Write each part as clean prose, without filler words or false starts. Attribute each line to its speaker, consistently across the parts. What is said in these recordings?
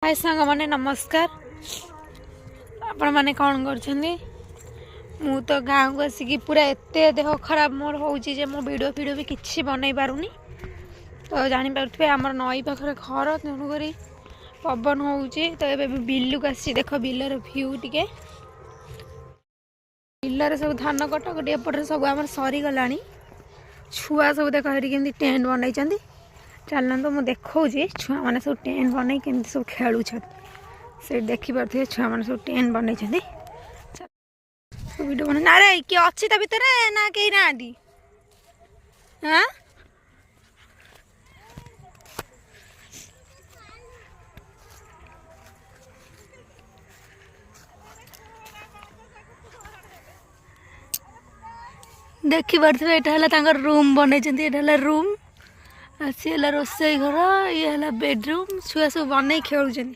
Speaker 1: हाय सांग माने नमस्कार। आपण माने कौन कर मु तो गाँव को आसिक पूरा एते देह खराब मोर होउची जे मो वीडियो फीडियो भी किछि बनई पारुनी। तो जानी पारुथे हमर नई पाखरे घर तेणुकरी पवन होउची। तो एबे बिल्लू आसी देख बिलर व्यू टिके बिलर सब धान कटा कटी एपटे सब आम सरी गलानी। छुआ सब देख हेटी केमती टेंट बनई चंदी। चलना तो मुझे देखी छुआ मैंने सब टेंट बन के सब खेलुं से देखिपे छुआ मैंने सब टेंट बन वीडियो बन ना रे किए अच्छी भितर ना कहीं ना हाँ देखिपे यहाँ रूम बन रूम सी है रोसई घर ये है बेडरूम छुआ सब बन खेलुं।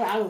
Speaker 2: आलू